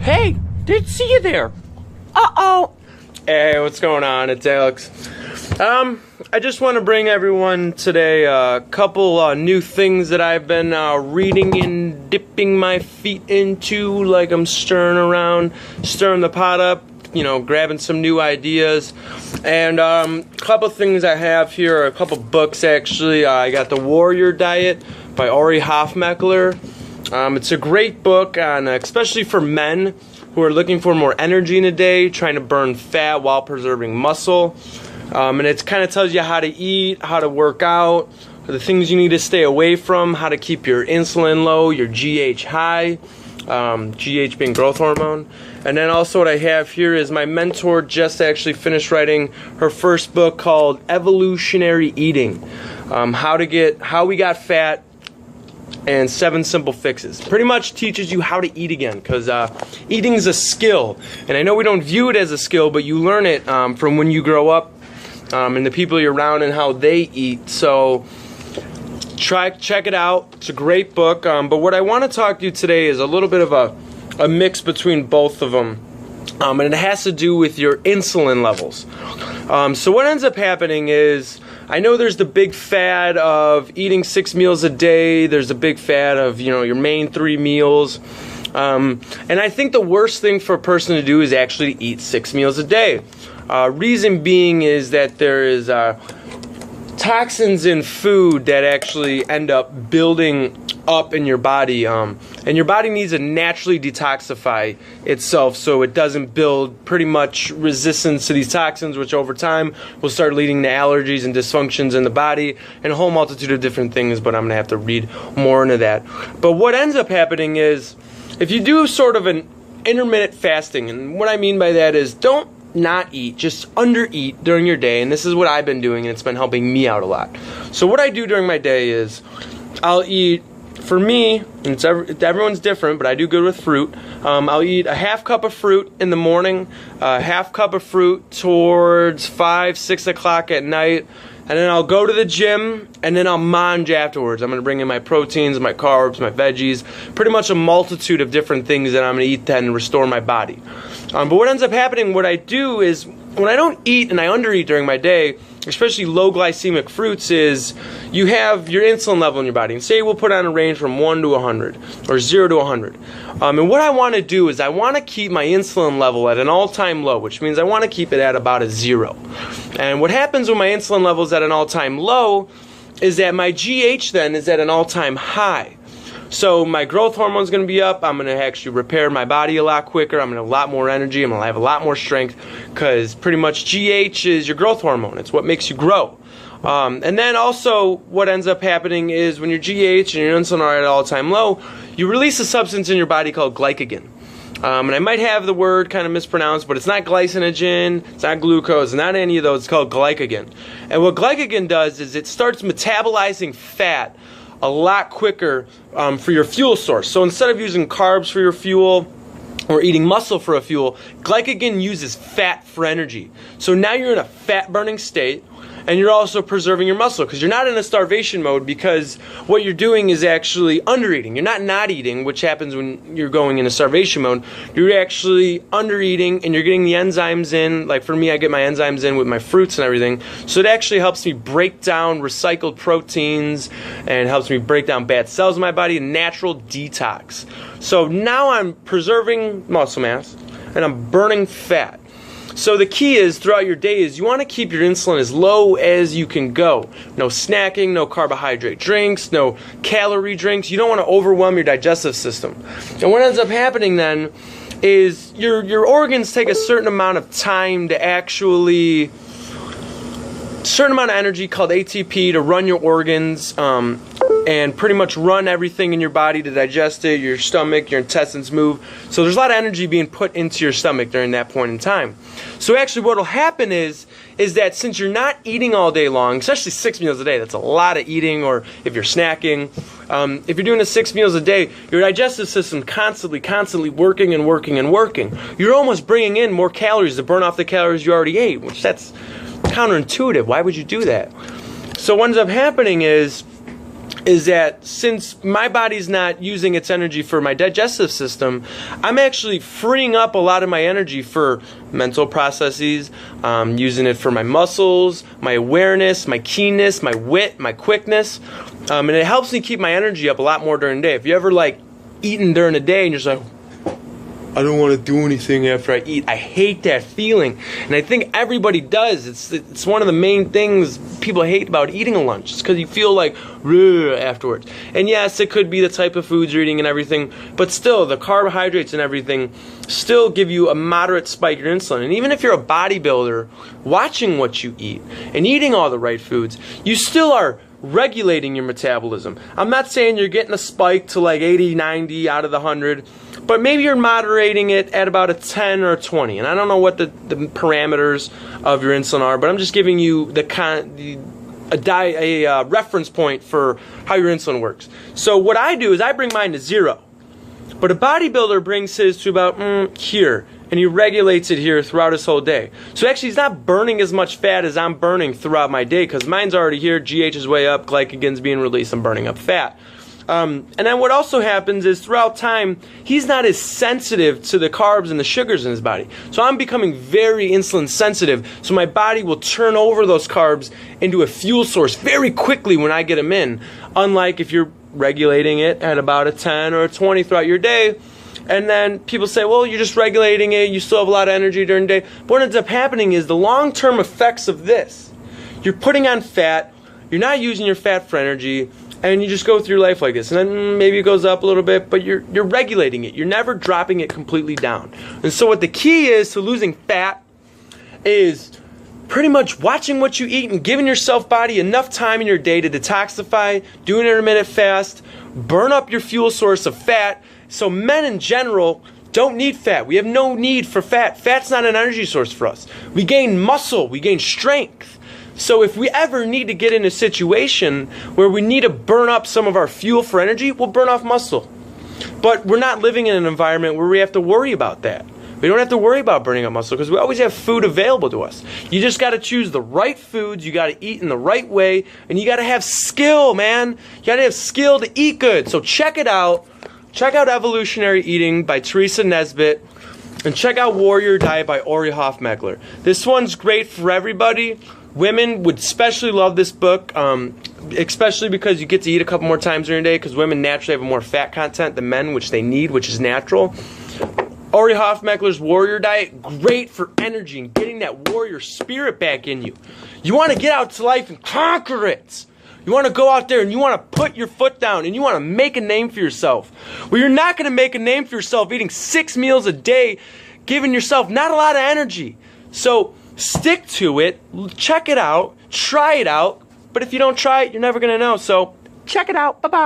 Hey, didn't see you there. Uh-oh. Hey, what's going on? It's Alex. I just want to bring everyone today a couple new things that I've been reading and dipping my feet into, like I'm stirring the pot up, you know, grabbing some new ideas. And a couple things I have here, a couple books actually. I got The Warrior Diet by Hofmekler. It's a great book on, especially for men who are looking for more energy in a day, trying to burn fat while preserving muscle. And it kind of tells you how to eat, how to work out, the things you need to stay away from, how to keep your insulin low, your GH high, GH being growth hormone. And then also what I have here is my mentor just actually finished writing her first book called Evolutionary Eating, how we got fat, and 7 simple fixes. Pretty much teaches you how to eat again, because eating is a skill. And I know we don't view it as a skill, but you learn it from when you grow up and the people you're around and how they eat. So check it out. It's a great book. But what I want to talk to you today is a little bit of a mix between both of them. And it has to do with your insulin levels. So what ends up happening is, I know there's the big fad of eating 6 meals a day. There's a big fad of, you know, your main 3 meals. And I think the worst thing for a person to do is actually eat 6 meals a day. Reason being is that there is toxins in food that actually end up building up in your body, and your body needs to naturally detoxify itself so it doesn't build pretty much resistance to these toxins, which over time will start leading to allergies and dysfunctions in the body and a whole multitude of different things, but I'm going to have to read more into that. But what ends up happening is, if you do sort of an intermittent fasting, and what I mean by that is don't not eat, just undereat during your day, and this is what I've been doing, and it's been helping me out a lot. So what I do during my day is I'll eat, for me, and everyone's different, but I do good with fruit. I'll eat a half cup of fruit in the morning, a half cup of fruit towards 5, 6 o'clock at night, and then I'll go to the gym, and then I'll mange afterwards. I'm going to bring in my proteins, my carbs, my veggies, pretty much a multitude of different things that I'm going to eat then to restore my body. But what ends up happening, what I do is, when I don't eat and I undereat during my day, especially low glycemic fruits, is you have your insulin level in your body. And say we'll put on a range from 1 to 100 or 0 to 100. And what I want to do is I want to keep my insulin level at an all-time low, which means I want to keep it at about a 0. And what happens when my insulin level is at an all-time low is that my GH then is at an all-time high. So my growth hormone is going to be up. I'm going to actually repair my body a lot quicker. I'm going to have a lot more energy. I'm going to have a lot more strength, because pretty much GH is your growth hormone. It's what makes you grow. And then also what ends up happening is when your GH and your insulin are at an all-time low, you release a substance in your body called glycogen. And I might have the word kind of mispronounced, but it's not glycinogen, it's not glucose, not any of those. It's called glycogen. And what glycogen does is it starts metabolizing fat a lot quicker for your fuel source. So instead of using carbs for your fuel or eating muscle for a fuel, glycogen uses fat for energy. So now you're in a fat burning state, and you're also preserving your muscle, because you're not in a starvation mode, because what you're doing is actually undereating. You're not eating, which happens when you're going into starvation mode. You're actually undereating, and you're getting the enzymes in. Like for me, I get my enzymes in with my fruits and everything. So it actually helps me break down recycled proteins and helps me break down bad cells in my body, natural detox. So now I'm preserving muscle mass, and I'm burning fat. So the key is, throughout your day, is you want to keep your insulin as low as you can go. No snacking, no carbohydrate drinks, no calorie drinks. You don't want to overwhelm your digestive system. And what ends up happening then is your organs take a certain amount of time to actually, certain amount of energy called ATP to run your organs, and pretty much run everything in your body to digest it. Your stomach, your intestines move. So there's a lot of energy being put into your stomach during that point in time. So actually what will happen is that since you're not eating all day long, especially 6 meals a day, that's a lot of eating, or if you're snacking, if you're doing 6 meals a day, your digestive system constantly working and working and working. You're almost bringing in more calories to burn off the calories you already ate, which that's counterintuitive. Why would you do that? So what ends up happening is is that since my body's not using its energy for my digestive system, I'm actually freeing up a lot of my energy for mental processes, using it for my muscles, my awareness, my keenness, my wit, my quickness, and it helps me keep my energy up a lot more during the day. If you ever like eating during the day and you're just like, I don't want to do anything after I eat. I hate that feeling. And I think everybody does. It's one of the main things people hate about eating a lunch. It's because you feel like afterwards. And yes, it could be the type of foods you're eating and everything, but still, the carbohydrates and everything still give you a moderate spike in insulin. And even if you're a bodybuilder, watching what you eat and eating all the right foods, you still are regulating your metabolism. I'm not saying you're getting a spike to like 80, 90 out of the 100, but maybe you're moderating it at about a 10 or a 20. And I don't know what the parameters of your insulin are, but I'm just giving you a reference point for how your insulin works. So what I do is I bring mine to 0. But a bodybuilder brings his to about here, and he regulates it here throughout his whole day. So actually he's not burning as much fat as I'm burning throughout my day, because mine's already here, GH is way up, glycogen's being released, I'm burning up fat. And then what also happens is throughout time, he's not as sensitive to the carbs and the sugars in his body. So I'm becoming very insulin sensitive, so my body will turn over those carbs into a fuel source very quickly when I get them in. Unlike if you're regulating it at about a 10 or a 20 throughout your day, and then people say, well, you're just regulating it, you still have a lot of energy during the day. But what ends up happening is the long-term effects of this. You're putting on fat, you're not using your fat for energy, and you just go through life like this. And then maybe it goes up a little bit, but you're regulating it. You're never dropping it completely down. And so what the key is to losing fat is pretty much watching what you eat and giving yourself body enough time in your day to detoxify, do an intermittent fast, burn up your fuel source of fat. So men in general don't need fat. We have no need for fat. Fat's not an energy source for us. We gain muscle, we gain strength. So if we ever need to get in a situation where we need to burn up some of our fuel for energy, we'll burn off muscle. But we're not living in an environment where we have to worry about that. We don't have to worry about burning up muscle because we always have food available to us. You just got to choose the right foods, you got to eat in the right way, and you got to have skill, man. You got to have skill to eat good. So check it out. Check out Evolutionary Eating by Theresa Nesbitt. And check out Warrior Diet by Hofmekler. This one's great for everybody. Women would especially love this book, especially because you get to eat a couple more times during the day, because women naturally have more fat content than men, which they need, which is natural. Ori Hofmekler's Warrior Diet, great for energy and getting that warrior spirit back in you. You want to get out to life and conquer it. You want to go out there and you want to put your foot down and you want to make a name for yourself. Well, you're not going to make a name for yourself eating 6 meals a day, giving yourself not a lot of energy. So stick to it, check it out, try it out, but if you don't try it, you're never going to know. So check it out. Bye-bye.